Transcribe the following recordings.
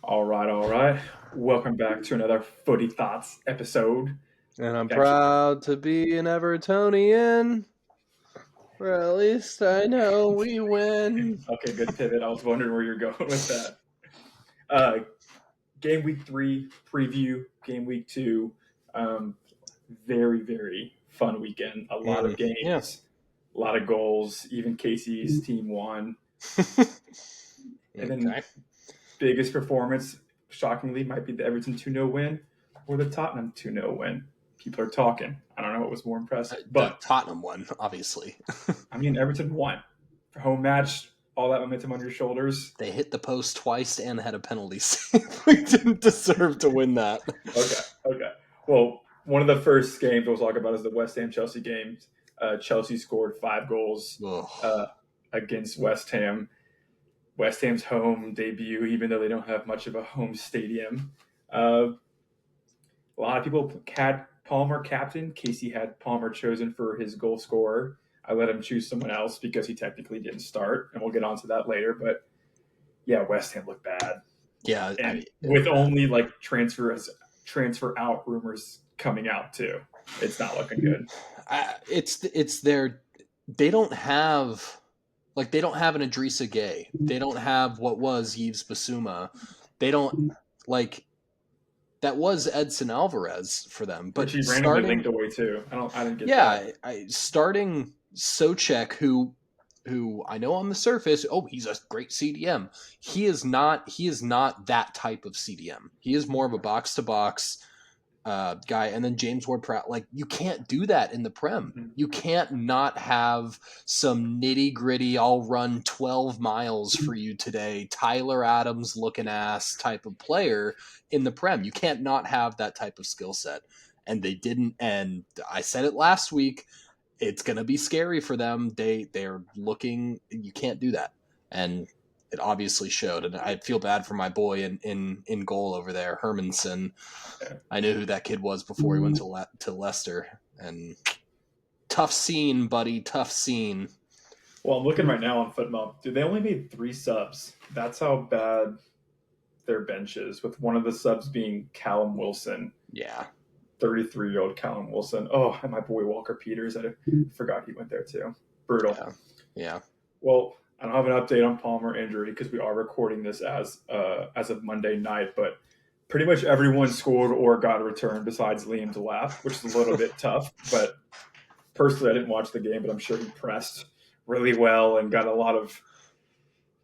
All right, all right. Welcome back to another Footy Thoughts episode. And I'm Actually, proud to be an Evertonian. Or at least I know we win. okay, good pivot. I was wondering where you're going with that. Uh, game week 3 preview, game week 2. Um, very, very fun weekend. A lot of Yeah. games, a lot of goals. Even Casey's team won. And then Okay. biggest performance, shockingly, might be the Everton 2-0 win or the Tottenham 2-0 win. People are talking. I don't know what was more impressive, The but Tottenham one, obviously. I mean, Everton won. Home match, all that momentum on your shoulders. They hit the post twice and had a penalty save. We didn't deserve to win that. Okay, okay. Well, one of the first games we'll talk about is the West Ham Chelsea games. Chelsea scored 5 goals Ugh. uh, against West Ham. West Ham's home debut, even though they don't have much of a home stadium. A lot of people had Palmer captain. Casey had Palmer chosen for his goal scorer. I let him choose someone else because he technically didn't start, and we'll get onto that later. But yeah, West Ham looked bad, Yeah, and with only like transfer out rumors coming out too, it's not looking good. it's their. They don't have they don't have an Idrissa Gay. They don't have what was Yves Basuma. They don't like that was Edson Alvarez for them. Which But he randomly linked away too. I didn't get that. starting Socek, who I know on the surface, he's a great CDM. He is not. He is not that type of CDM. He is more of a box to box guy. And then James Ward-Prowse, like you can't do that in the Prem. Mhm. You can't not have some nitty gritty. I'll run 12 miles for you today. Tyler Adams looking ass type of player in the Prem. You can't not have that type of skill set. And they didn't. And I said it last week. It's going to be scary for them. They're looking. You can't do that. And it obviously showed. And I feel bad for my boy in goal over there, Hermanson. Yeah. I knew who that kid was before he went to Leicester. And tough scene, buddy. Tough scene. Well, I'm looking right now on FootMob. Dude, they only made 3 subs. That's how bad their bench is. With one of the subs being Callum Wilson, Yeah. 33-year-old Callum Wilson. Oh, and my boy Walker Peters. I forgot he went there too. Brutal. Yeah. Yeah. Well, I don't have an update on Palmer injury because we are recording this as of Monday night, but pretty much everyone scored or got a return besides Liam Delap, which is a little bit tough. But personally, I didn't watch the game, but I'm sure he pressed really well and got a lot of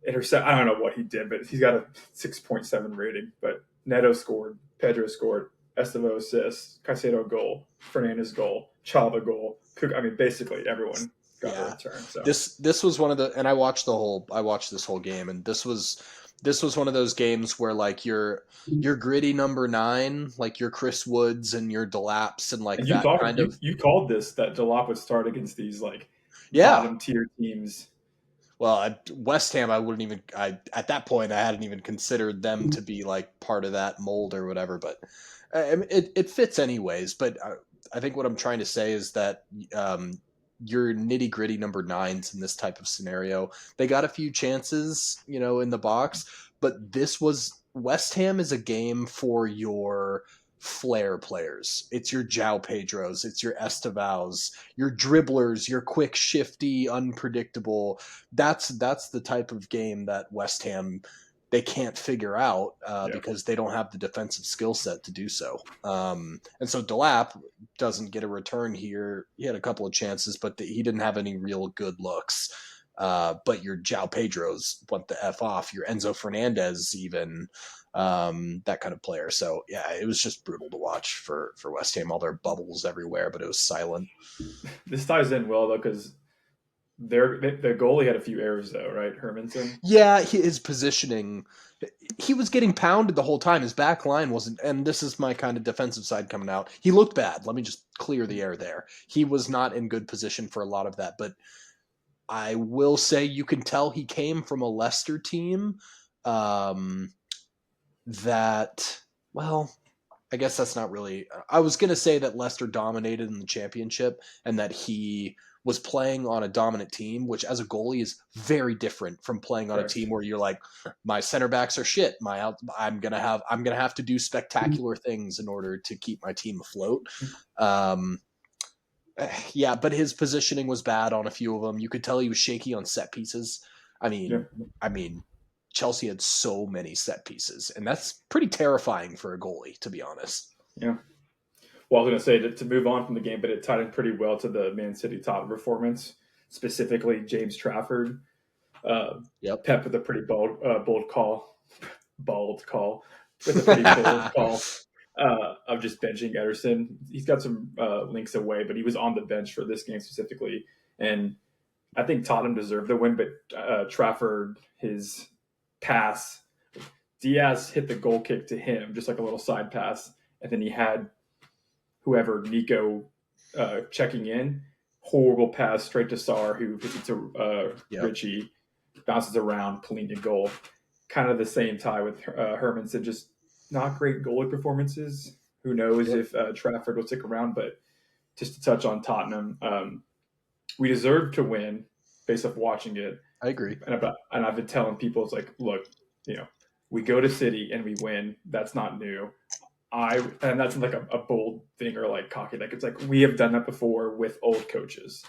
intercept. I don't know what he did, but he's got a 6.7 rating. But Neto scored, Pedro scored, Estevao assists, Caicedo goal, Fernandez goal, Chalba goal. I mean, basically everyone got a return. So this was one of the, and I watched this whole game, and this was one of those games where like your gritty number 9, like your Chris Woods and your Delaps and like and that kind of you called this that Jalop would start against these like yeah. bottom tier teams. Well, at West Ham, I wouldn't even. I At that point, I hadn't even considered them to be like part of that mold or whatever. But it fits anyways. But I think what I'm trying to say is that your nitty gritty number 9s in this type of scenario, they got a few chances, in the box. But this was West Ham is a game for your flair players. It's your João Pedros, it's your Estevaos, your dribblers, your quick, shifty, unpredictable. That's the type of game that West Ham they can't figure out Yeah. because they don't have the defensive skill set to do so. And so Delap doesn't get a return here. He had a couple of chances, but he didn't have any real good looks. But your João Pedros went the F off. Your Enzo Fernandez even, that kind of player. So yeah, it was just brutal to watch for West Ham. All their bubbles everywhere, but it was silent. This ties in well though because the goalie had a few errors though, right? Hermanson. Yeah, his positioning. He was getting pounded the whole time. His back line wasn't, and this is my kind of defensive side coming out. He looked bad. Let me just clear the air there. He was not in good position for a lot of that, but I will say you can tell he came from a Leicester team that, well, I guess that's not really. I was going to say that Leicester dominated in the championship and that he was playing on a dominant team, which as a goalie is very different from playing on a Correct. team where you're like, my center backs are shit. I'm gonna have to do spectacular things in order to keep my team afloat. Um, yeah, but his positioning was bad on a few of them. You could tell he was shaky on set pieces. I Yeah. mean, I mean, Chelsea had so many set pieces, and that's pretty terrifying for a goalie, to be honest. Yeah. Well, I was going to say to move on from the game, but it tied in pretty well to the Man City Tottenham performance, specifically James Trafford. Uh, Yep. Pep with a pretty bold call, with a pretty bold call of just benching Ederson. He's got some links away, but he was on the bench for this game specifically, and I think Tottenham deserved the win. But Trafford, his pass, Diaz hit the goal kick to him, just like a little side pass, and then he had whoever Nico checking in. Horrible pass straight to Sar, who hits it to Yep. Richie, bounces around, Polina goal. Kind of the same tie with Hermanson, just not great goalie performances. Who knows Yep. if Trafford will stick around, but just to touch on Tottenham, we deserved to win based off watching it. I agree. And I've been telling people, it's like, look, we go to City and we win. That's not new. And that's like a bold thing or like cocky. Like it's like we have done that before with old coaches.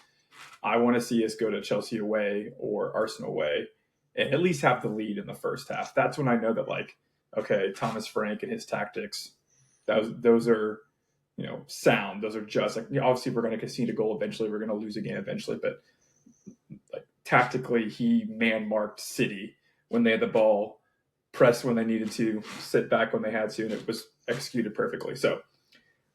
I want to see us go to Chelsea away or Arsenal away and at least have the lead in the first half. That's when I know that like, okay, Thomas Frank and his tactics, those are sound. Those are just like obviously we're going to concede a goal eventually. We're going to lose a game eventually, but like tactically, he man marked City when they had the ball, pressed when they needed to, sit back when they had to, and it was executed perfectly. So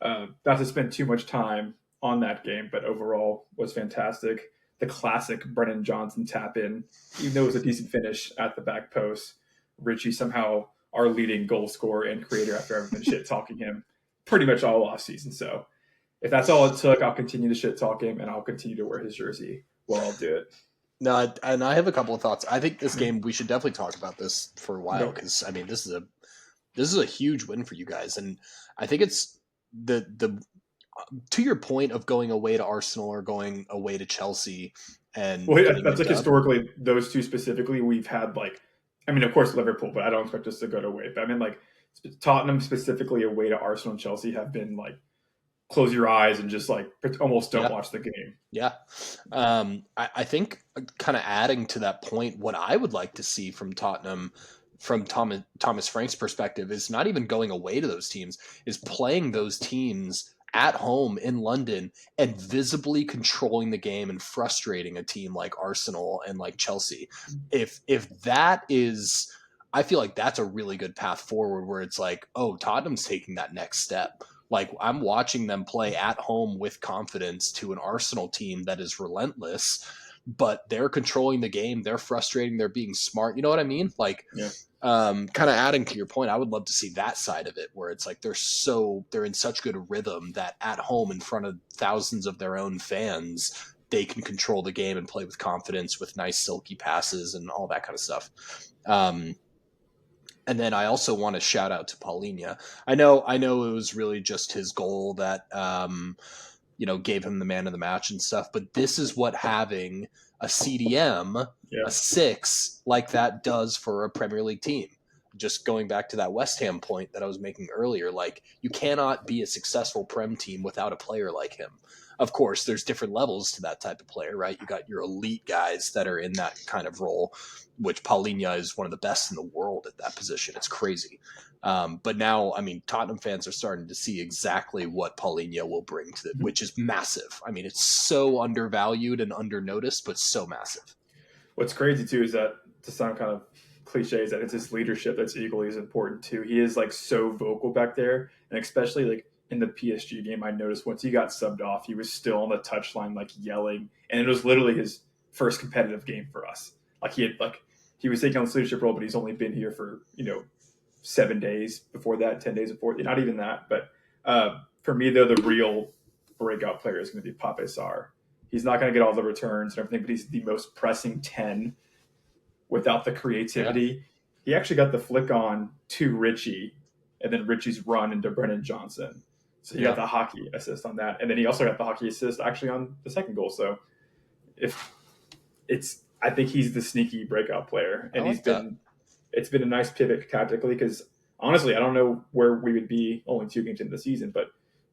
not to spend too much time on that game, but overall was fantastic. The classic Brennan Johnson tap in, even though it was a decent finish at the back post. Richie somehow our leading goal scorer and creator after I've been shit talking him pretty much all off season. So if that's all it took, I'll continue to shit talk him and I'll continue to wear his jersey. Well, I'll do it. No, and I have a couple of thoughts. I think this game we should definitely talk about this for a while Okay. because I mean this is a huge win for you guys, and I think it's the to your point of going away to Arsenal or going away to Chelsea and Well, yeah, getting a that's like dub. historically those two specifically. We've had like, I mean, of course Liverpool, but I don't expect us to go to away. But I mean, like Tottenham specifically away to Arsenal and Chelsea have been like close your eyes and just like almost don't Yeah, watch the game. yeah. I think kind of adding to that point, what I would like to see from Tottenham, from Thomas Frank's perspective, is not even going away to those teams, is playing those teams at home in London and visibly controlling the game and frustrating a team like Arsenal and like Chelsea. If that is, I feel like that's a really good path forward where it's like, oh, Tottenham's taking that next step. Like I'm watching them play at home with confidence to an Arsenal team that is relentless, but they're controlling the game. They're frustrating. They're being smart. You know what I mean? Like, Yeah, kind of adding to your point, I would love to see that side of it where it's like they're in such good rhythm that at home in front of thousands of their own fans, they can control the game and play with confidence with nice silky passes and all that kind of stuff. Um, and then I also want to shout out to Paulinho. I know it was really just his goal that gave him the man of the match and stuff, but this is what having a CDM, yeah, a six like that does for a Premier League team. Just going back to that West Ham point that I was making earlier, like you cannot be a successful Prem team without a player like him. Of course, there's different levels to that type of player, right? You got your elite guys that are in that kind of role, which Paulinho is one of the best in the world at that position. It's crazy. But now, I mean, Tottenham fans are starting to see exactly what Paulinho will bring to it, Mhm. which is massive. I mean, it's so undervalued and undernoticed, but so massive. What's crazy too is that to sound kind of cliche is that it's his leadership that's equally as important too. He is like so vocal back there, and especially like in the PSG game, I noticed once he got subbed off, he was still on the touchline like yelling, and it was literally his first competitive game for us. He was taking on this leadership role, but he's only been here for 7 days before that, 10 days before, not even that. But for me, though, the real breakout player is going to be Pape Sarr. He's not going to get all the returns and everything, but he's the most pressing 10 without the Yeah. creativity. He actually got the flick on to Richie and then Richie's run into Brennan Johnson. So he got Yeah, the hockey assist on that, and then he also got the hockey assist actually on the second goal. So if I think he's the sneaky breakout player, I and like that. it's been a nice pivot tactically because honestly, I don't know where we would be only 2 games into the season, but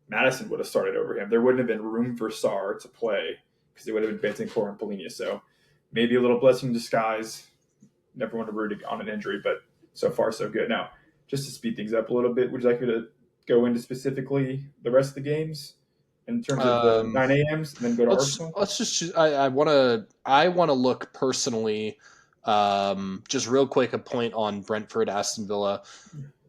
Madison would have started over him. There wouldn't have been room for Sarr to play because it would have been Bentoncourt and Polina. So maybe a little blessing in disguise. Never want to root on an injury, but so far so good. Now, just to speed things up a little bit, would you like me to go into specifically the rest of the games in terms of the Um, 9 a.m.s and then go to Arsenal? let's just I want to look personally. Just real quick, a point on Brentford Aston Villa.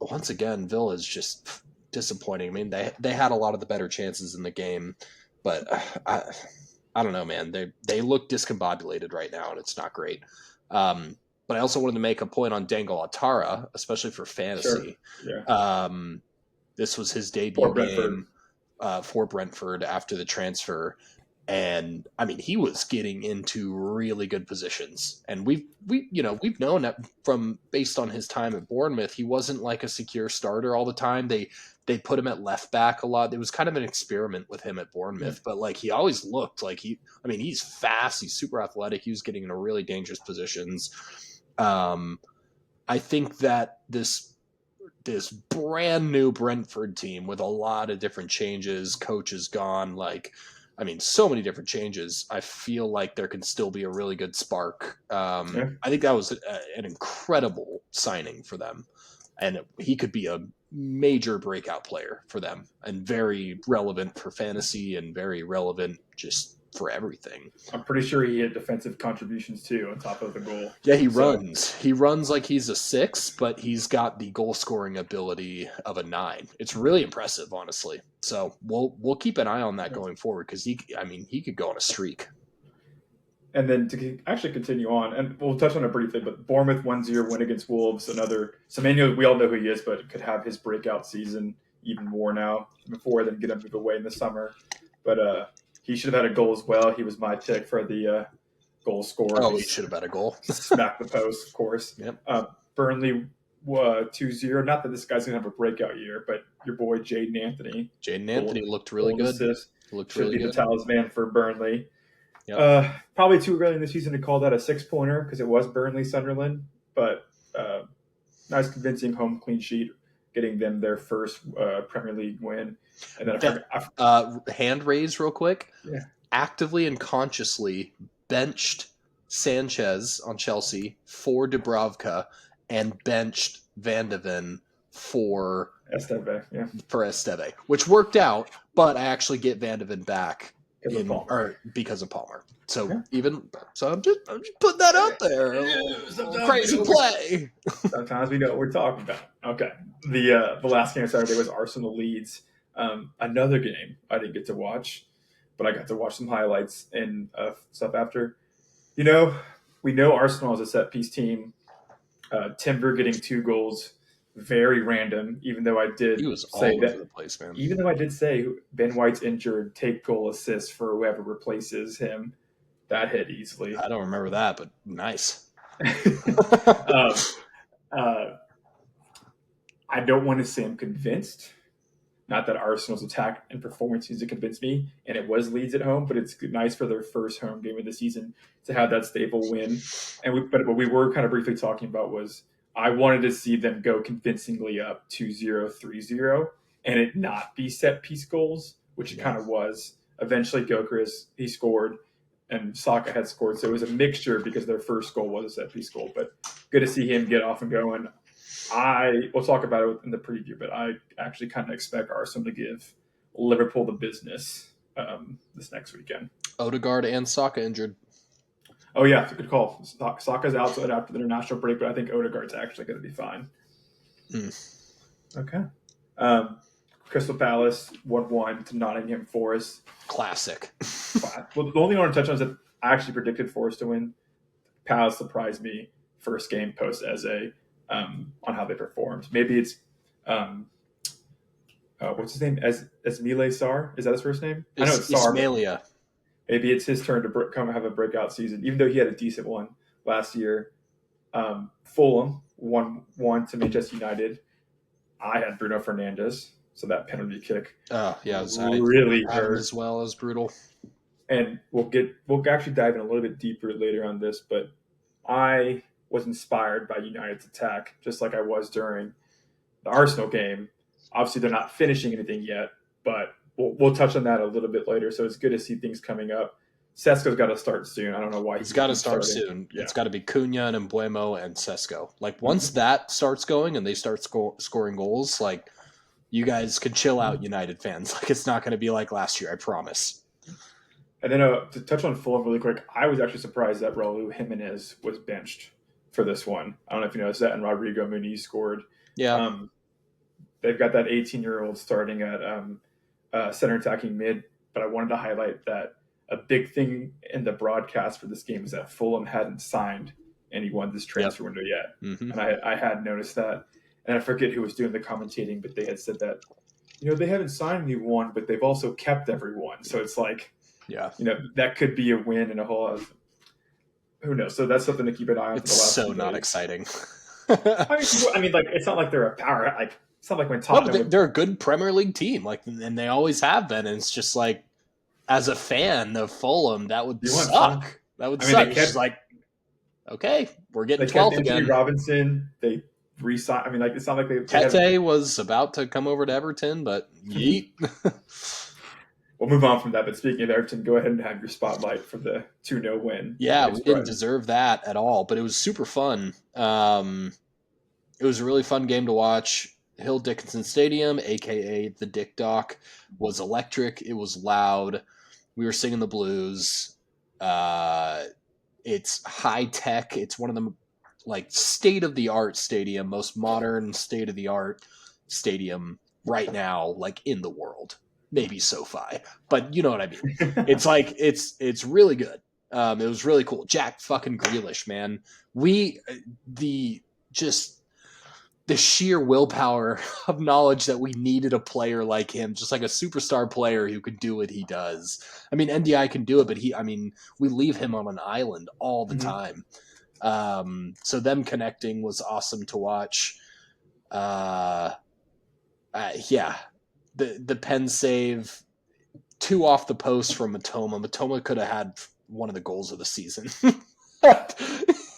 Once again, Villa is just disappointing. I mean, they had a lot of the better chances in the game, but I don't know, man. They look discombobulated right now, and it's not great. But I also wanted to make a point on Dangle Atara, especially for Sure. fantasy. Yeah. This was his Or debut Brentford. game for Brentford after the transfer, and I mean he was getting into really good positions. And we've known that from based on his time at Bournemouth, he wasn't like a secure starter all the time. They put him at left back a lot. It was kind of an experiment with him at Yeah. Bournemouth, but like he always looked like I mean, he's fast, he's super athletic, he was getting into really dangerous positions. Um, I think that this brand new Brentford team with a lot of different changes, coaches gone, like I mean, so many different changes. I feel like there can still be a really good spark. Yeah. I think that was an incredible signing for them, and he could be a major breakout player for them, and very relevant for fantasy, and very relevant just for everything. I'm pretty sure he had defensive contributions too on top of the goal. Yeah, he So runs. He runs like he's a 6, but he's got the goal scoring ability of a 9. It's really impressive, honestly. So we'll keep an eye on that going forward because he could go on a streak. and then to actually continue on, and we'll touch on it briefly, but Bournemouth 1-0 win against Wolves. Another Semenyo, we all know who he is, but could have his breakout season even more now before then get him move away in the summer. But he should have had a goal as well. He was my pick for the goal scorer. Oh, He he should have had a goal. smacked the post, of course. Yep. Burnley 2-0. Not that this guy's going to have a breakout year, but your boy Jaden Anthony, Jaden goal, Anthony looked really goal good. assist, He looked should really be the good. talisman for Burnley. Yep. Probably too early in the season to call that a 6-pointer because it was Burnley Sunderland, but nice convincing home clean sheet, getting them their first Premier League win. And then Hand raise real quick. Yeah. Actively and consciously benched Sanchez on Chelsea for Dubravka and benched Van de Ven for Esteve, yeah, Esteve, which worked out, but I actually get Van de Ven back because of Palmer. So yeah. I'm just putting that out there. A little crazy play. Sometimes we know what we're talking about. Okay, the last game Saturday was Arsenal Leeds. Another game I didn't get to watch, but I got to watch some highlights and stuff after. You know, we know Arsenal is a set piece team. Timber getting 2 goals, very random. Even though I did He was say all that, over the place, man. even though I did say Ben White's injured, take goal assist for whoever replaces him. That hit easily. I don't remember that, but nice. uh, I don't want to say I'm convinced. Not that Arsenal's attack and performance needs to convince me, and it was Leeds at home, but it's nice for their first home game of the season to have that stable win. But what we were kind of briefly talking about was I wanted to see them go convincingly up 2-0, 3-0, and it not be set piece goals, which it kind of was. Eventually, Gyökeres, he scored, and Saka had scored, so it was a mixture because their first goal was a set piece goal. But good to see him get off and going. We'll talk about it in the preview, but I actually kind of expect Arsenal to give Liverpool the business this next weekend. Odegaard and Saka injured. Oh yeah, it's a good call. Saka's out after the international break, but I think Odegaard's actually going to be fine. Okay. Crystal Palace 1-1 to Nottingham Forest. Classic. Well, the only thing I want to touch on is that I actually predicted Forest to win. Palace surprised me first game post Eze. On how they performed. Maybe it's what's his name? Esmile Sarr? Is that his first name? I know it's Sarr. Ismailia. Maybe it's his turn to come have a breakout season, even though he had a decent one last year. Fulham 1-1 to Manchester United. I had Bruno Fernandes, so that penalty kick Oh yeah, I really had him hurt. as well as brutal. And we'll actually dive in a little bit deeper later on this, but I was inspired by United's attack, just like I was during the Arsenal game. Obviously, they're not finishing anything yet, but we'll touch on that a little bit later. So it's good to see things coming up. Sesko's got to start soon. I don't know why He's he got to keeps start starting. soon. Yeah. It's got to be Cunha and Embuemo and Sesko. Like once Mm-hmm. that starts going and they start scoring goals, like you guys can chill out, United fans. Like it's not going to be like last year. I promise. And then to touch on Fulham really quick, I was actually surprised that Raul Jimenez was benched for this one. I don't know if you noticed that, and Rodrigo Muniz scored. Yeah. Um, they've got that 18-year-old starting at center attacking mid, but I wanted to highlight that a big thing in the broadcast for this game is that Fulham hadn't signed anyone this transfer window yet. Mm-hmm. And I had noticed that. And I forget who was doing the commentating, but they had said that, they haven't signed anyone, but they've also kept everyone. So it's like, Yeah. that could be a win and a whole lot of, who knows? So that's something to keep an eye on It's for the last so few not days. exciting. Like, it's not like they're a power. Like, it's not like when No, Tottenham. but they're a good Premier League team, like, and they always have been. And it's just like, as a fan of Fulham, that would suck. That would suck. It's just like, okay, we're getting they kept 12th Anthony again. Robinson. They re-signed. I mean, like, it's not like they Tete was about to come over to Everton, but yeet. We'll move on from that. But speaking of Everton, go ahead and have your spotlight for the 2-0 win. Yeah, we didn't deserve that at all, but it was super fun. It was a really fun game to watch. Hill Dickinson Stadium, aka the Dick Dock, was electric. It was loud. We were singing the blues. It's high tech. It's one of the state of the art stadium, most modern state of the art stadium right now, like in the world. Maybe SoFi, but you know what I mean. It's like it's really good. It was really cool. Jack fucking Grealish, man. The sheer willpower of knowledge that we needed a player like him, just like a superstar player who could do what he does. I mean, NDI can do it, but we leave him on an island all the time. So them connecting was awesome to watch. Yeah. The pen save, 2 off the post from Matoma. Matoma could have had one of the goals of the season.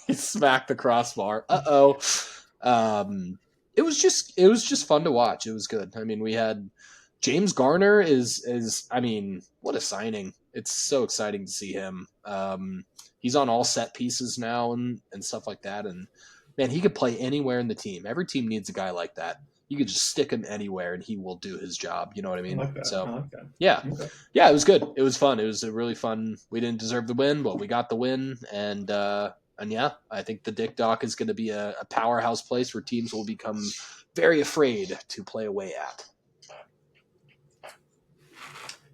He smacked the crossbar. It was just fun to watch. It was good. I mean, we had James Garner is what a signing. It's so exciting to see him. He's on all set pieces now and stuff like that. And man, he could play anywhere in the team. Every team needs a guy like that. You could just stick him anywhere and he will do his job. You know what I mean? I like that. So, I like that. yeah. Okay. Yeah, it was good. It was fun. It was a really fun. We didn't deserve the win, but we got the win. And yeah, I think the Dick Dock is going to be a powerhouse place where teams will become very afraid to play away at.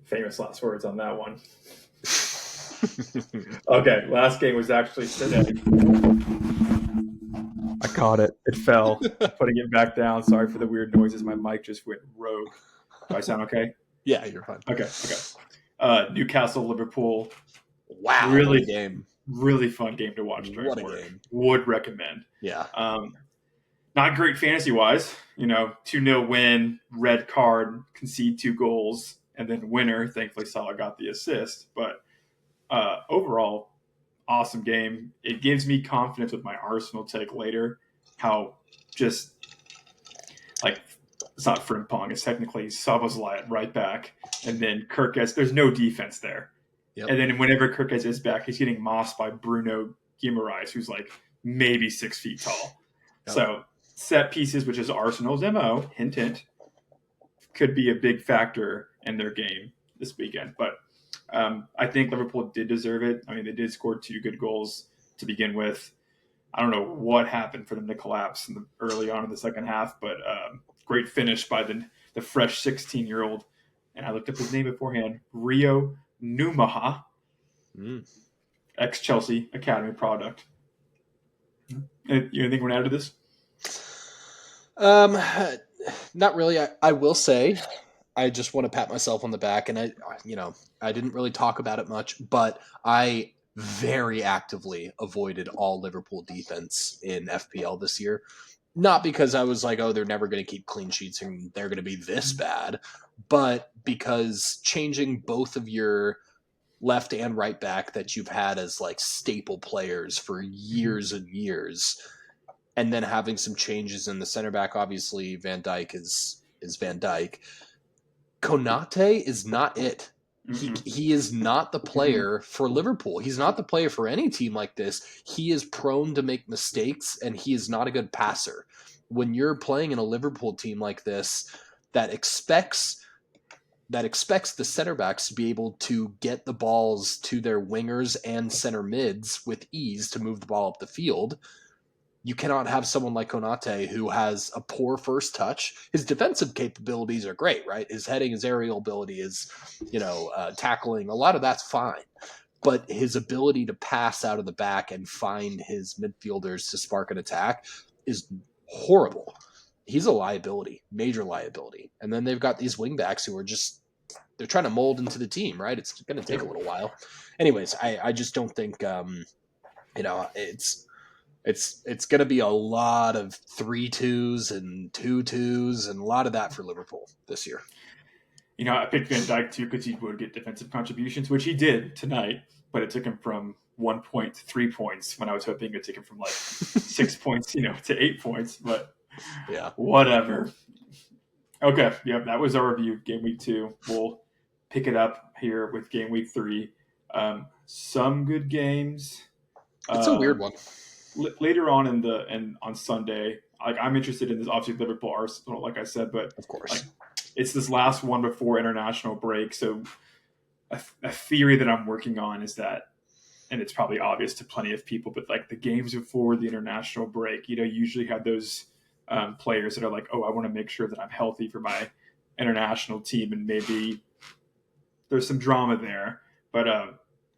Famous last words on that one. Okay, last game was actually today. I caught it. It fell. Putting it back down. Sorry for the weird noises. My mic just went rogue. Do I sound okay? Yeah, you're fine. Okay. Newcastle, Liverpool. Wow. Really game. Really fun game to watch during What a work. game. Would recommend. Yeah. Not great fantasy-wise. 2-0 win, red card, concede 2 goals, and then winner. Thankfully, Salah got the assist. But overall, awesome game. It gives me confidence with my Arsenal take later. How just it's not Frimpong. It's technically Szoboszlai at right back, and then Kirkes. There's no defense there. Yep. And then whenever Kirkes is back, he's getting mossed by Bruno Guimaraes, who's like maybe 6 feet tall. Yep. So set pieces, which is Arsenal's MO, hint, hint, could be a big factor in their game this weekend. But I think Liverpool did deserve it. I mean, they did score 2 good goals to begin with. I don't know what happened for them to collapse early on in the second half, but great finish by the fresh 16-year-old. And I looked up his name beforehand, Rio Numaha, ex-Chelsea Academy product. You anything you want to add to this? Not really. I will say, I just want to pat myself on the back, and I didn't really talk about it much, but I very actively avoided all Liverpool defense in FPL this year. not because I was like, oh, they're never going to keep clean sheets and they're going to be this bad, but because changing both of your left and right back that you've had as like staple players for Mhm. years and years, and then having some changes in the center back. Obviously, Van Dyke is Van Dyke. Konate is not it. Mm-mm. He is not the player for Liverpool. He's not the player for any team like this. He is prone to make mistakes, and he is not a good passer. When you're playing in a Liverpool team like this that expects the center backs to be able to get the balls to their wingers and center mids with ease to move the ball up the field, you cannot have someone like Konate who has a poor first touch. His defensive capabilities are great, right? His heading, his aerial ability, his tackling, a lot of that's fine. But his ability to pass out of the back and find his midfielders to spark an attack is horrible. He's a liability, major liability. And then they've got these wingbacks who are just they're trying to mold into the team, right? It's going to take a Yep. little while. Anyways, I just don't think it's going to be a lot of 3-2s and 2-2s and a lot of that for Liverpool this year. I picked Van Dyke too because he would get defensive contributions, which he did tonight, but it took him from 1 point to 3 points when I was hoping it would take him from like 6 points, to 8 points, but Yeah. whatever. Okay. Yep. That was our review. Game week 2. We'll pick it up here with game week 3. Some good games. It's a weird Um, one. Later on on Sunday, like I'm interested in this obviously Liverpool Arsenal, like I said, but Of like course. it's this last one before international break. So a theory that I'm working on is that, and it's probably obvious to plenty of people, but like the games before the international break, usually have those players that are like, oh, I want to make sure that I'm healthy for my international team, and maybe there's some drama there. But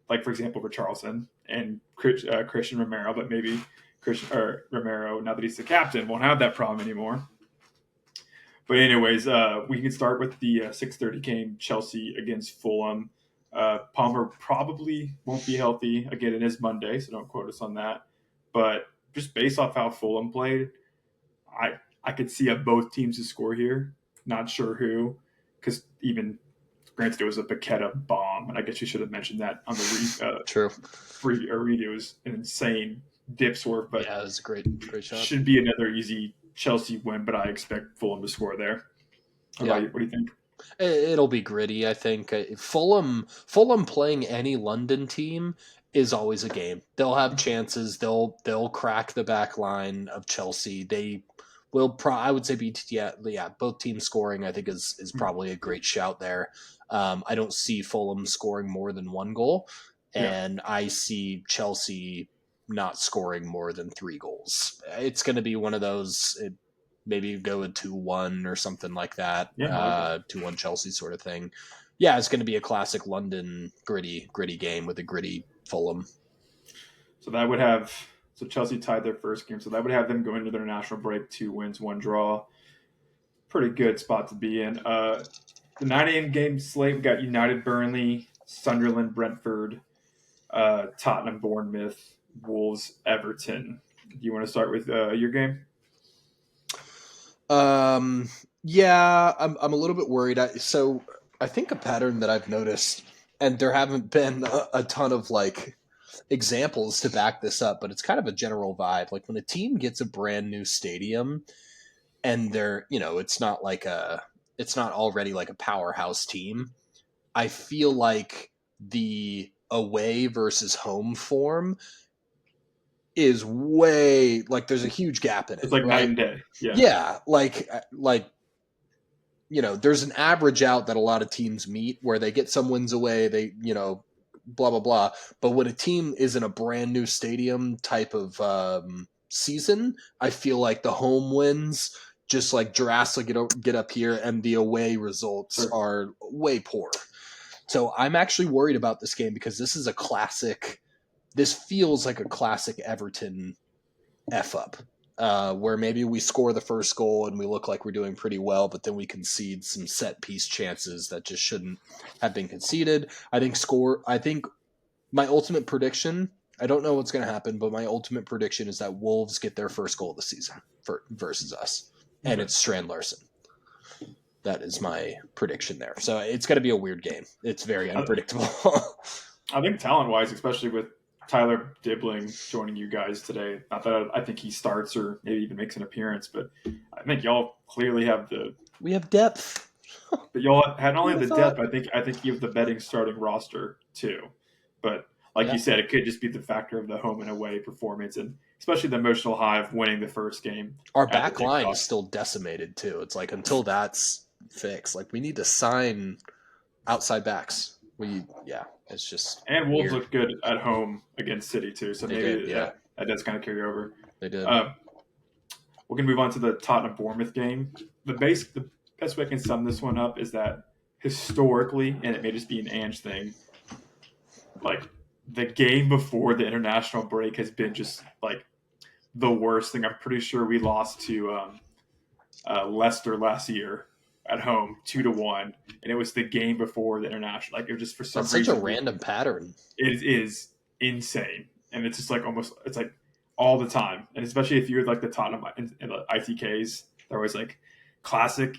like for example, Richarlison and Christian Romero, but maybe Christian or Romero, now that he's the captain, won't have that problem anymore. But anyways, we can start with the 6:30 game, Chelsea against Fulham. Palmer probably won't be healthy again. It is Monday, so don't quote us on that. But just based off how Fulham played, I could see both teams to score here. Not sure who, because even granted it was a Paqueta bomb, and I guess you should have mentioned that on the True. read. It was an insane dip swerve, but Yeah, it was a great shot. should be another easy Chelsea win. But I expect Fulham to score there. What Yeah. about you? What do you think? It'll be gritty, I think. Fulham playing any London team is always a game. They'll have chances. They'll crack the back line of Chelsea. They will. I would say yeah. Both teams scoring, I think, is probably a great shout there. I don't see Fulham scoring more than one goal, Yeah, and I see Chelsea not scoring more than 3 goals. It's going to be one of those. Maybe go a 2-1 or something like that, yeah, I like that. 2-1 Chelsea sort of thing. Yeah, it's going to be a classic London gritty game with a gritty Fulham. So Chelsea tied their first game, so that would have them go into their national break 2 wins, 1 draw. Pretty good spot to be in. The 9 a.m. game slate, we got United, Burnley, Sunderland, Brentford, Tottenham, Bournemouth, Wolves, Everton. Do you want to start with your game? Um, yeah, I'm a little bit worried. So I think a pattern that I've noticed, and there haven't been a ton of like examples to back this up, but it's kind of a general vibe. Like when a team gets a brand new stadium and it's not already like a powerhouse team. I feel like the away versus home form is way like there's a huge gap in It's it, like night right? and day. Yeah. Yeah, like there's an average out that a lot of teams meet where they get some wins away, they blah blah blah. But when a team is in a brand new stadium type of season, I feel like the home wins just like drastically get up here, and the away results Sure. are way poor. So I'm actually worried about this game because this is a classic. This feels like a classic Everton F up, where maybe we score the first goal and we look like we're doing pretty well, but then we concede some set piece chances that just shouldn't have been conceded. I think my ultimate prediction. I don't know what's going to happen, but my ultimate prediction is that Wolves get their first goal of the season versus us, and Okay. it's Strand Larson. That is my prediction there. So it's going to be a weird game. It's very I, unpredictable. I think talent-wise, especially with Tyler Dibling joining you guys today, not that I think he starts or maybe even makes an appearance, but I think y'all clearly have the. We have depth. But y'all had not Who only would have the depth, thought? I think you have the betting starting roster too. But like Yeah. you said, it could just be the factor of the home and away performance, and especially the emotional high of winning the first game Our at the back line kickoff. is still decimated too. It's like until that's fixed, like we need to sign outside backs. It's just And Wolves weird. looked good at home against City too, so They did, maybe yeah, that does kind of carry over. they did. Uh, we're gonna move on to the Tottenham Bournemouth game. The best way I can sum this one up is that historically, and it may just be an Ange thing, like the game before the international break has been just like the worst thing. I'm pretty sure we lost to Leicester last year at home 2-1, and it was the game before the international. Like it was just for some That's such a reason random pattern. it is insane, and it's just like almost it's like all the time, and especially if you're like the Tottenham in the ITKs, they're always like classic.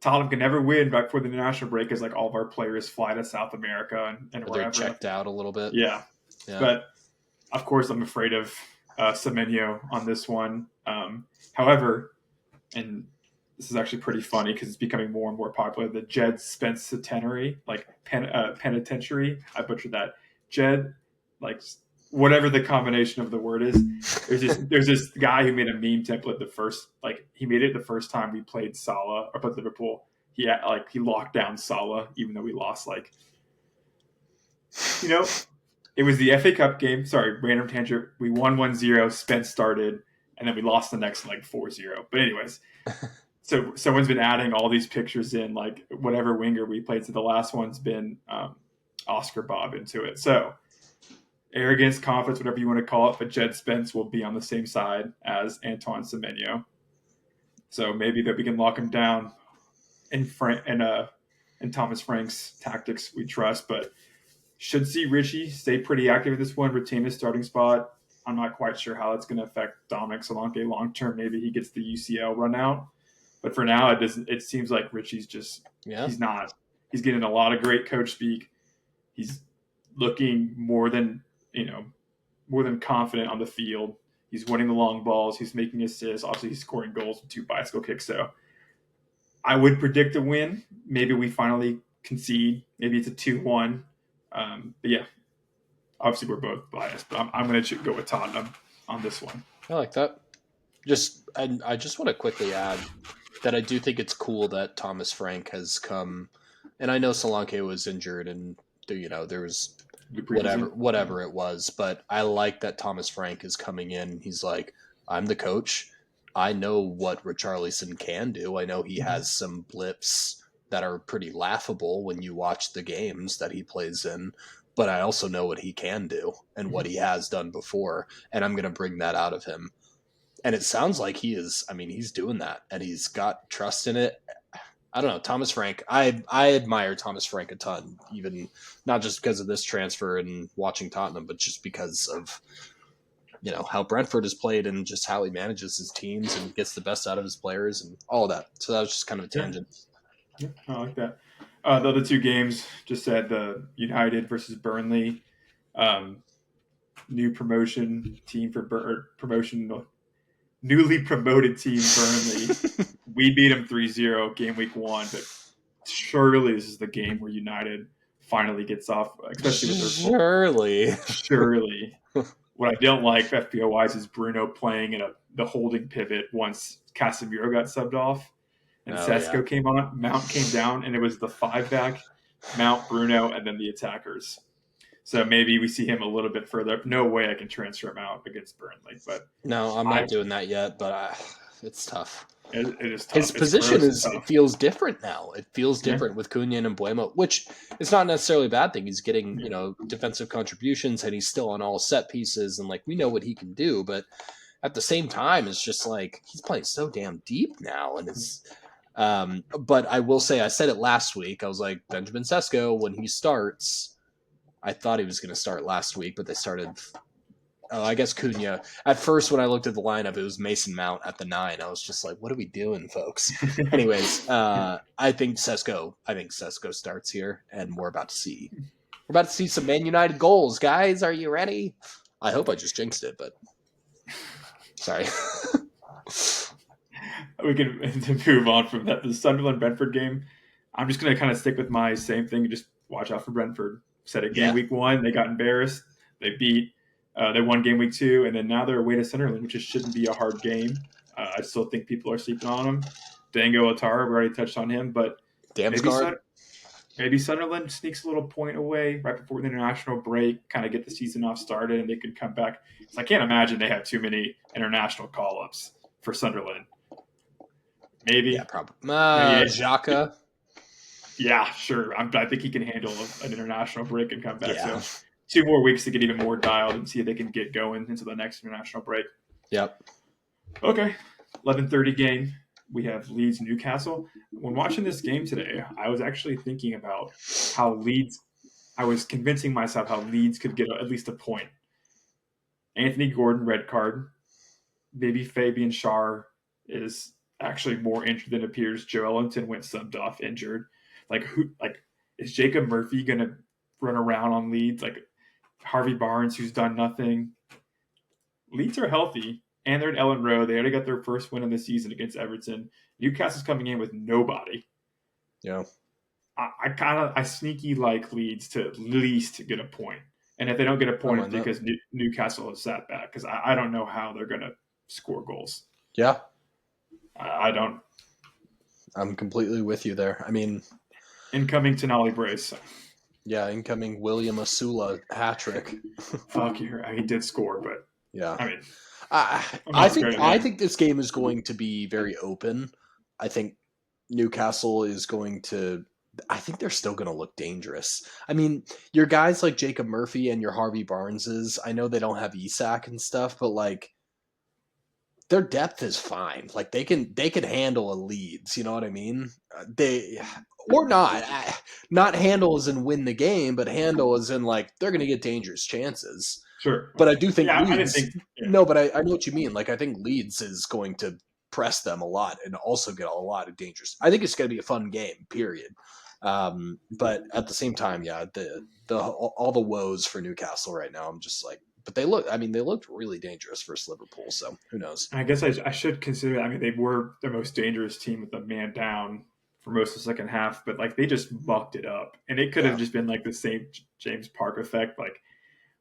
Tottenham can never win right before the international break because like all of our players fly to South America and Or they're wherever. checked out a little bit. Yeah, Yeah. but of course I'm afraid of Semenyo on this one. However, and this is actually pretty funny because it's becoming more and more popular. The Jed Spence Centenary, like penitentiary. I butchered that. Jed, like whatever the combination of the word is. There's this guy who made a meme template he made it the first time we played Salah or played Liverpool. He locked down Salah even though we lost you know it was the FA Cup game. Sorry, random tangent. We won 1-0. Spence started, and then we lost the next 4-0. But anyways, so someone's been adding all these pictures in, like whatever winger we played. So the last one's been Oscar Bob into it. So arrogance, confidence, whatever you want to call it, but Jed Spence will be on the same side as Antoine Semenyo. So maybe that we can lock him down in Thomas Frank's tactics we trust, but should see Richie stay pretty active at this one, retain his starting spot. I'm not quite sure how that's going to affect Dominic Solanke long term. Maybe he gets the UCL run out. But for now, it doesn't. It seems like Richie's just he's not. He's getting a lot of great coach speak. He's looking more than confident on the field. He's winning the long balls. He's making assists. Obviously, he's scoring goals with 2 bicycle kicks. So I would predict a win. Maybe we finally concede. Maybe it's a 2-1. But yeah, obviously we're both biased, but I'm going to go with Tottenham on this one. I like that. I just want to quickly add that I do think it's cool that Thomas Frank has come, and I know Solanke was injured and there was whatever it was, but I like that Thomas Frank is coming in. He's like, I'm the coach. I know what Richarlison can do. I know he has some blips that are pretty laughable when you watch the games that he plays in, but I also know what he can do and what he has done before, and I'm going to bring that out of him. And it sounds like he's doing that, and he's got trust in it. I don't know, Thomas Frank. I admire Thomas Frank a ton, even not just because of this transfer and watching Tottenham, but just because of how Brentford has played and just how he manages his teams and gets the best out of his players and all of that. So that was just kind of a tangent. Yeah, I like that. The other 2 games just said the United versus Burnley, new promotion team newly promoted team Burnley. We beat them 3-0 game week 1, but surely this is the game where United finally gets off, especially with their surely. What I don't like FPO wise is Bruno playing in the holding pivot once Casemiro got subbed off and Sesko came on. Mount came down, and it was the 5-back, Mount, Bruno, and then the attackers. So maybe we see him a little bit further. No way I can transfer him out against Burnley, but no, I'm not doing that yet. But it's tough. It is tough. His position feels different now. It feels different with Cunha and Mbuemo, which is not necessarily a bad thing. He's getting defensive contributions, and he's still on all set pieces, and we know what he can do. But at the same time, it's just he's playing so damn deep now, and it's. But I will say, I said it last week. I was like, Benjamin Sesko, when he starts, I thought he was going to start last week, but they started. Oh, I guess Cunha. At first, when I looked at the lineup, it was Mason Mount at the 9. I was just like, "What are we doing, folks?" Anyways, I think Sesko. I think Sesko starts here, and we're about to see. We're about to see some Man United goals, guys. Are you ready? I hope I just jinxed it, but sorry. We can move on from that. The Sunderland Brentford game. I'm just gonna kind of stick with my same thing and just watch out for Brentford. Said it game Yeah, week 1, they got embarrassed. They beat. They won game week 2, and then now they're away to Sunderland, which just shouldn't be a hard game. I still think people are sleeping on them. Dango Atara, we already touched on him, but maybe Damsgaard. maybe Sunderland sneaks a little point away right before the international break, kind of get the season off started, and they could come back. So I can't imagine they have too many international call-ups for Sunderland. Yeah, Maybe, probably. maybe, Xhaka. yeah, sure. I think he can handle an international break and come back. Yeah. So 2 more weeks to get even more dialed and see if they can get going into the next international break. Yep. Okay, 11:30 game. We have Leeds Newcastle. When watching this game today, I was actually thinking about how Leeds. I was convincing myself how Leeds could get at least a point. Anthony Gordon red card. Maybe Fabian Schär is actually more injured than it appears. Joe Ellington went subbed off injured. Like who? Like is Jacob Murphy gonna run around on Leeds? Like Harvey Barnes, who's done nothing. Leeds are healthy, and they're at Ellen Road. They already got their first win of the season against Everton. Newcastle's coming in with nobody. Yeah. I sneaky like Leeds to at least get a point. And if they don't get a point, it's because Newcastle has sat back. Because I don't know how they're going to score goals. Yeah. I don't. I'm completely with you there. I mean, Incoming Tenali Brace. yeah, incoming William Asula hat trick. Fuck you. He did score, but Yeah. I mean, I'm I not think scared of him. this game is going to be very open. I think Newcastle is going to. I think they're still going to look dangerous. I mean, your guys like Jacob Murphy and your Harvey Barneses. I know they don't have Isak and stuff, but like their depth is fine. Like they can handle a Leeds. You know what I mean? They or not. Not handle as in win the game, but handle as in like they're going to get dangerous chances. Sure. But Okay. I do think Yeah, I didn't Leeds. think. Yeah. No, but I know what you mean. Like I think Leeds is going to press them a lot and also get a lot of dangerous. I think it's going to be a fun game. Period. But at the same time, yeah, the all the woes for Newcastle right now. I'm just like, but they look. I mean, they looked really dangerous versus Liverpool. So who knows? I guess I should consider. I mean, they were the most dangerous team with a man down for most of the second half, but like they just mucked it up, and it could have Yeah, just been like the St. James Park effect, like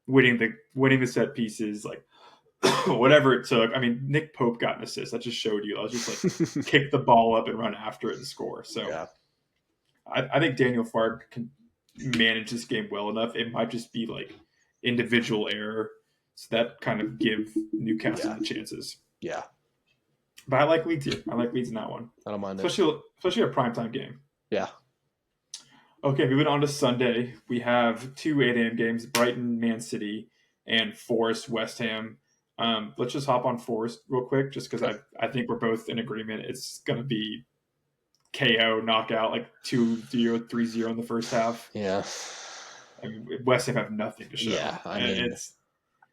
winning the set pieces, like whatever it took. I mean, Nick Pope got an assist. That just showed you. I was just like kick the ball up and run after it and score. So yeah, I think Daniel Fark can manage this game well enough. It might just be like individual error, so that kind of give Newcastle yeah, the chances. yeah. But I like Leeds here. I like Leeds in that one, I don't mind it. especially a primetime game. Yeah, Okay, moving on to Sunday, we have two 8 a.m. games: Brighton, Man City, and Forest, West Ham. Let's just hop on Forest real quick, just because okay. I think we're both in agreement. It's going to be KO knockout, like 2-0, 3-0 in the first half. Yeah, I mean, West Ham have nothing to show. yeah. I mean, It's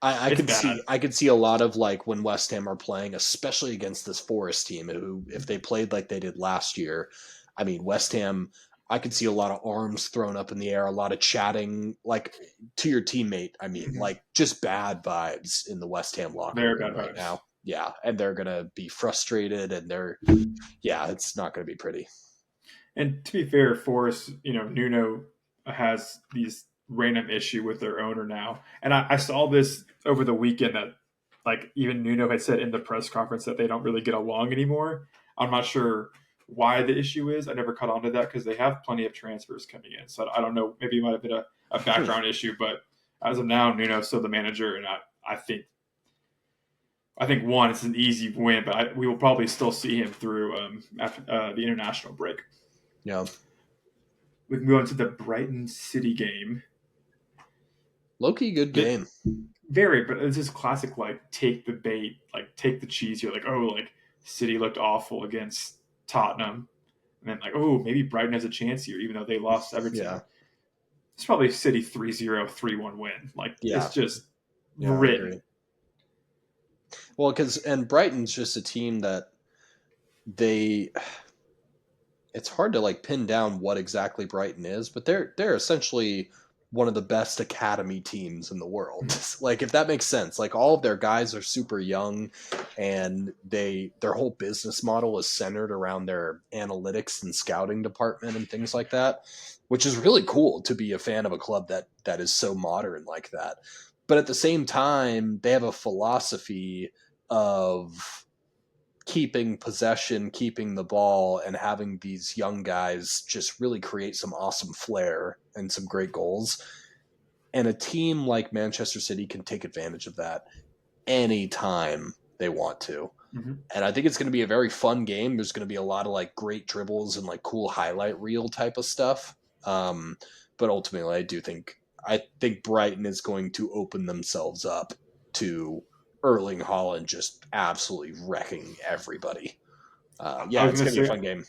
I it's could bad. see a lot of like when West Ham are playing, especially against this Forest team, who if they played like they did last year, I mean West Ham, I could see a lot of arms thrown up in the air, a lot of chatting like to your teammate. I mean, like just bad vibes in the West Ham locker Very room bad right vibes. now. Yeah, and they're gonna be frustrated, and yeah, it's not gonna be pretty. And to be fair, Forest, Nuno has these random issue with their owner now. And I saw this over the weekend that like even Nuno had said in the press conference that they don't really get along anymore. I'm not sure why the issue is. I never caught on to that because they have plenty of transfers coming in. So I don't know. Maybe it might have been a background issue, but as of now, Nuno's still the manager, and I think one, it's an easy win, but we will probably still see him through after the international break. Yeah, We can go into the Brighton City game. Loki, good The, game. Very, but it's just classic, like, take the bait, like, take the cheese. You're like, oh, like, City looked awful against Tottenham. And then, like, oh, maybe Brighton has a chance here, even though they lost Everton. Yeah, it's probably City 3-0, 3-1 win. Like Yeah, it's just yeah, I agree. written. Well, and Brighton's just a team that they it's hard to like pin down what exactly Brighton is, but they're essentially one of the best academy teams in the world. Like if that makes sense. Like all of their guys are super young and their whole business model is centered around their analytics and scouting department and things like that, which is really cool to be a fan of a club that is so modern like that. But at the same time, they have a philosophy of keeping possession, keeping the ball, and having these young guys just really create some awesome flair and some great goals. And a team like Manchester City can take advantage of that anytime they want to. Mm-hmm. And I think it's going to be a very fun game. There's going to be a lot of like great dribbles and like cool highlight reel type of stuff. Um, but ultimately, I think Brighton is going to open themselves up to Erling Haaland just absolutely wrecking everybody. I Yeah, was it's gonna going to be a say fun game.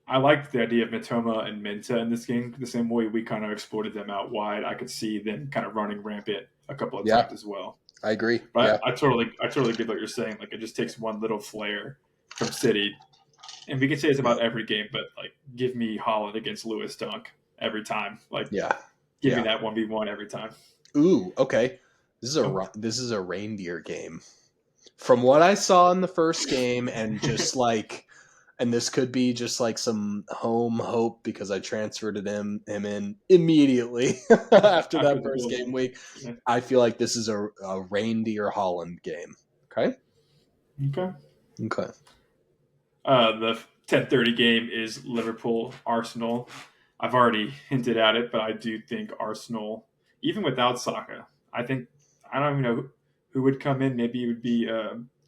I liked the idea of Matoma and Minta in this game. The same way we kind of exploited them out wide, I could see them kind of running rampant a couple of Yeah, times as well. I agree. But Yeah, I totally get what you're saying. Like it just takes one little flair from City, and we can say it's about every game. But like, give me Holland against Lewis Dunk every time. Like, yeah, give me yeah. that 1v1 every time. Ooh, okay. Oh. This is a reindeer game. From what I saw in the first game, and just like, and this could be just like some home hope because I transferred him in immediately after After that the first goal. game week. Yeah. I feel like this is a reindeer Holland game. Okay. Okay. Okay. The 10:30 game is Liverpool Arsenal. I've already hinted at it, but I do think Arsenal, even without Saka, I think I don't even know who would come in. Maybe it would be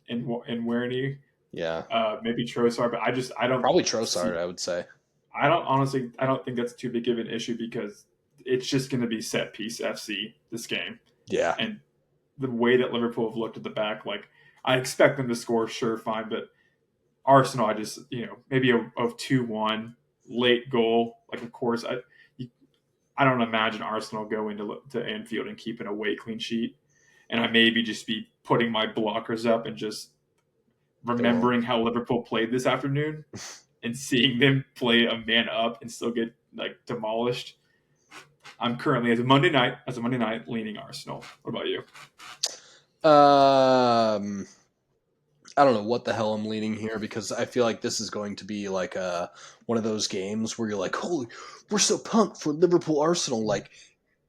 in Werner, Yeah. maybe Trossard, but I don't Probably Trossard, see. I would say. I don't think that's too big of an issue because it's just going to be set piece FC this game, Yeah. and the way that Liverpool have looked at the back, like I expect them to score, sure, fine, but Arsenal, I just maybe a 2-1 late goal. Like of course I don't imagine Arsenal going to Anfield and keeping a away clean sheet, and I maybe just be putting my blockers up and just They won't. remembering how Liverpool played this afternoon and seeing them play a man up and still get like demolished. I'm currently as a Monday night leaning Arsenal. What about you? Um, I don't know what the hell I'm leaning here because I feel like this is going to be like one of those games where you're like, holy, we're so pumped for Liverpool Arsenal. Like,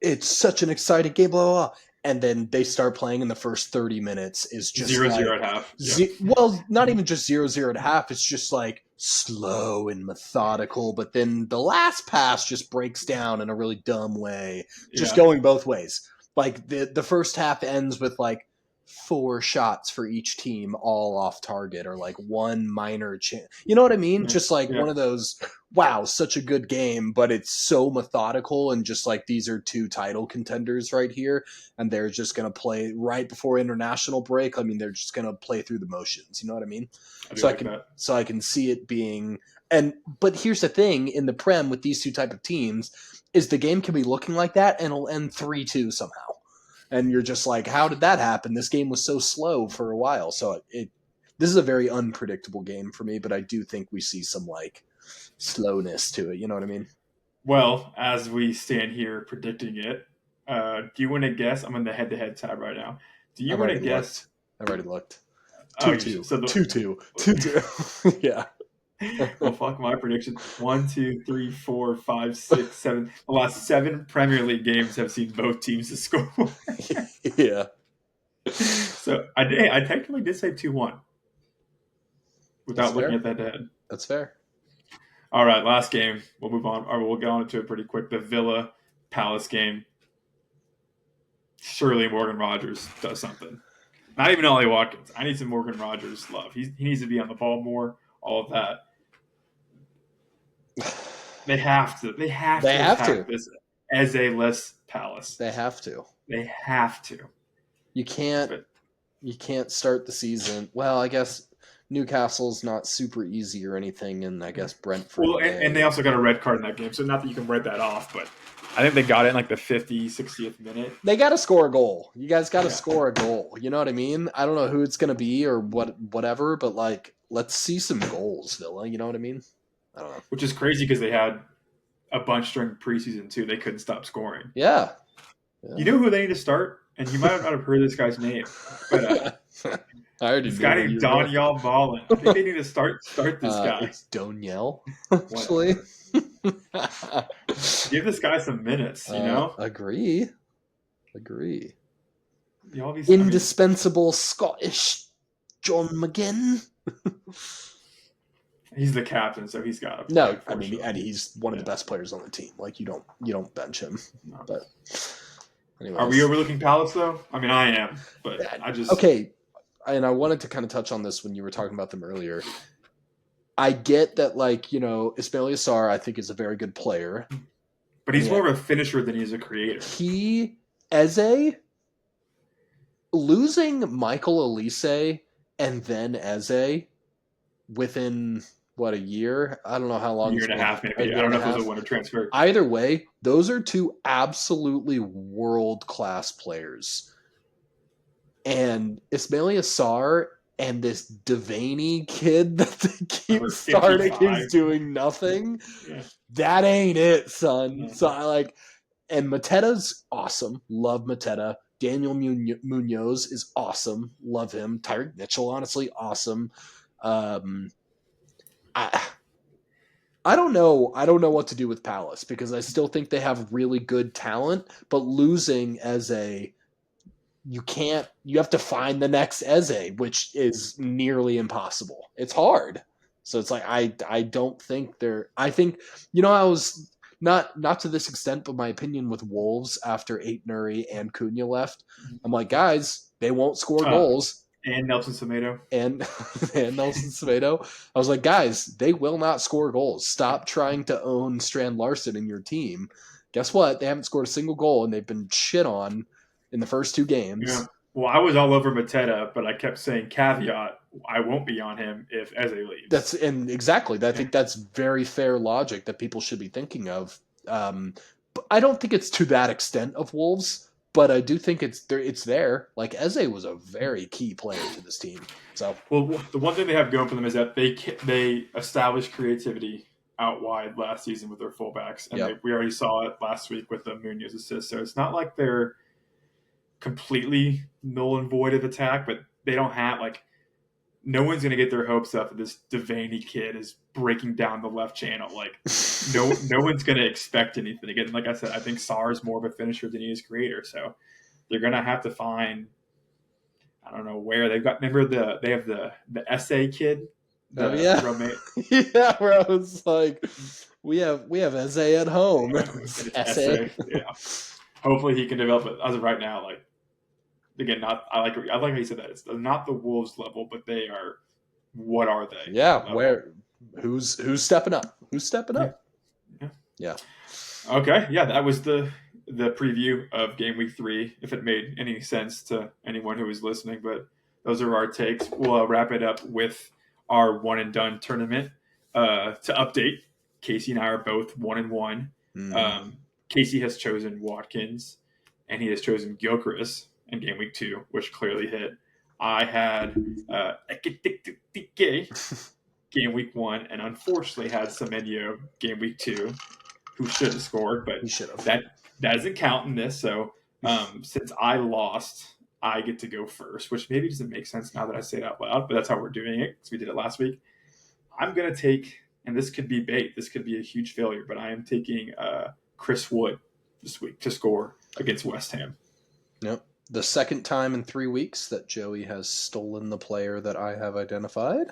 it's such an exciting game, blah, blah, blah. And then they start playing in the first 30 minutes is just 0-0 like, at half. Yep. well, not even just 0-0 at half. It's just like slow and methodical. But then the last pass just breaks down in a really dumb way, just Yeah. going both ways. Like the first half ends with like 4 shots for each team all off target or like one minor chance. You know what I mean? Yeah. Just like Yeah. one of those, wow, such a good game, but it's so methodical and just like these are two title contenders right here and they're just going to play right before international break. I mean, they're just going to play through the motions. You know what I mean? I do So I like can that. so I can see it being but here's the thing in the Prem with these two type of teams is the game can be looking like that and it'll end 3-2 somehow and you're just like, how did that happen? This game was so slow for a while. So this is a very unpredictable game for me, but I do think we see some like slowness to it. You know what I mean? Well, as we stand here predicting it, do you want to guess? I'm in the head-to-head tab right now. Do you I've want to already guess? looked. I've already looked. Oh, 2-2. so the 2-2. 2-2. Yeah. well, fuck my prediction. One, two, three, four, five, six, seven. The last 7 Premier League games have seen both teams to score. Yeah. So I technically did say 2-1 That's without looking fair. at that head. That's fair. All right, last game. We'll move on, or we'll get on to it pretty quick. The Villa Palace game. Surely Morgan Rogers does something. Not even Ollie Watkins. I need some Morgan Rogers love. He needs to be on the ball more. All of that. They have to. They have They to have attack to. this as a less Palace. They have to. They have to. You can't But you can't start the season. Well, I guess Newcastle's not super easy or anything, and I guess Brentford. Well, and they also got a red card in that game, so not that you can write that off, but I think they got it in like the 60th minute. They got to score a goal. You guys got to Yeah. score a goal. You know what I mean? I don't know who it's going to be or whatever, but like, let's see some goals, Villa. You know what I mean? I don't know. Which is crazy because they had a bunch during preseason too. They couldn't stop scoring. Yeah. You know who they need to start? And you might not have heard this guy's name, but I already this knew guy where named you were going. Daniel Ballin. I think they need to start this guy. It's Doniel, actually. Give this guy some minutes, you know? Agree. Indispensable. Scottish John McGinn. He's the captain, so he's got to. No, I mean, and he's one of the best players on the team. Like you don't bench him. No. But anyways. Are we overlooking Palace though? I mean, I am, but I just okay. And I wanted to kind of touch on this when you were talking about them earlier. I get that, like, Ismail Yassar, I think, is a very good player. But he's more of a finisher than he's a creator. Losing Michael Olise and then Eze within, a year? I don't know how long. Year and a half, maybe. I don't know if it was a winter transfer. Either way, those are two absolutely world-class players. And Ismail Yassar and this Devaney kid that they keep starting is doing nothing. Yeah. That ain't it, son. Mm-hmm. So and Mateta's awesome. Love Mateta. Daniel Munoz is awesome. Love him. Tyreek Mitchell, honestly, awesome. I don't know. I don't know what to do with Palace because I still think they have really good talent, but losing you have to find the next Eze, which is nearly impossible. It's hard. So it's like, I don't think I think, I was not to this extent, but my opinion with Wolves after Aït-Nouri and Cunha left, I'm like, guys, they won't score goals. And Nelson Semedo. And Nelson Semedo. I was like, guys, they will not score goals. Stop trying to own Strand Larson in your team. Guess what? They haven't scored a single goal, and they've been shit on in the first two games. Yeah. Well, I was all over Mateta, but I kept saying caveat, I won't be on him if Eze leaves. I think that's very fair logic that people should be thinking of. But I don't think it's to that extent of Wolves, but I do think it's there. Like, Eze was a very key player to this team. So, well, the one thing they have going for them is that they established creativity out wide last season with their fullbacks, and we already saw it last week with the Munoz assist. So it's not like they're completely null and void of attack, but they don't have no one's going to get their hopes up that this Devaney kid is breaking down the left channel. Like no one's going to expect anything. Again, like I said, I think Sarr is more of a finisher than he is creator. So they're going to have to find, I don't know where they have the SA kid. Yeah, where I was like, we have Eze at home. SA. Yeah. Hopefully he can develop it. As of right now, again, I like how you said that. It's not the Wolves level, but they are. What are they? Yeah, who's stepping up? Who's stepping up? Yeah. Okay, yeah, that was the preview of game week 3. If it made any sense to anyone who was listening, but those are our takes. We'll wrap it up with our one and done tournament. To update, Casey and I are both 1-1. Casey has chosen Watkins, and he has chosen Gyökeres in game week 2, which clearly hit. I had game week 1, and unfortunately had Semenyo game week 2, who should have scored, but that doesn't count in this. So since I lost, I get to go first, which maybe doesn't make sense now that I say it out loud, but that's how we're doing it because we did it last week. I'm going to take, and this could be bait, this could be a huge failure, but I am taking Chris Wood this week to score against West Ham. Yep. The second time in 3 weeks that Joey has stolen the player that I have identified.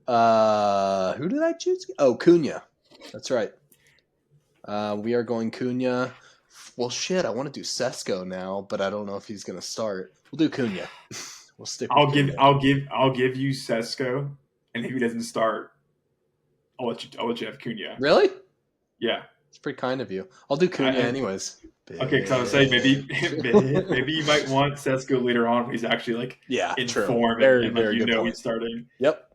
Who did I choose? Oh, Cunha. That's right. We are going Cunha. Well, shit, I want to do Sesko now, but I don't know if he's going to start. We'll do Cunha. We'll stick with Cunha. I'll give you Sesko, and if he doesn't start, I'll let you have Cunha. Really? Yeah. It's pretty kind of you. I'll do Cunha anyways. Okay, because I was saying maybe maybe you might want Sesko later on when he's actually like Yeah, in true. form Very, and like very good point. he's starting. Yep.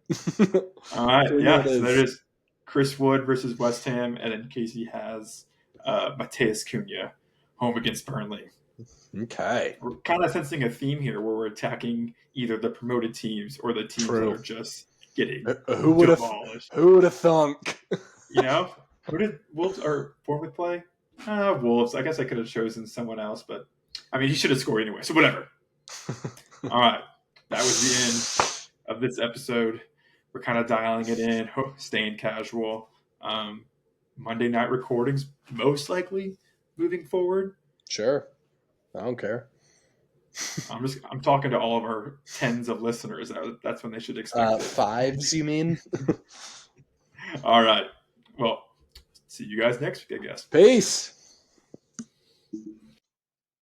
All right, Cunha yeah. it So there is. it is. Chris Wood versus West Ham, and then Casey has Mateus Cunha home against Burnley. Okay. We're kind of sensing a theme here where we're attacking either the promoted teams or the teams that True. are just getting Who would have? demolished. Who would have thunk? You know, who did Wolves or Bournemouth play? Wolves. I guess I could have chosen someone else, but I mean, he should have scored anyway. So whatever. All right, that was the end of this episode. We're kind of dialing it in, staying casual. Monday night recordings, most likely moving forward. Sure. I don't care. I'm talking to all of our tens of listeners. That's when they should expect it. Fives, you mean? All right. Well, see you guys next week, I guess. Peace.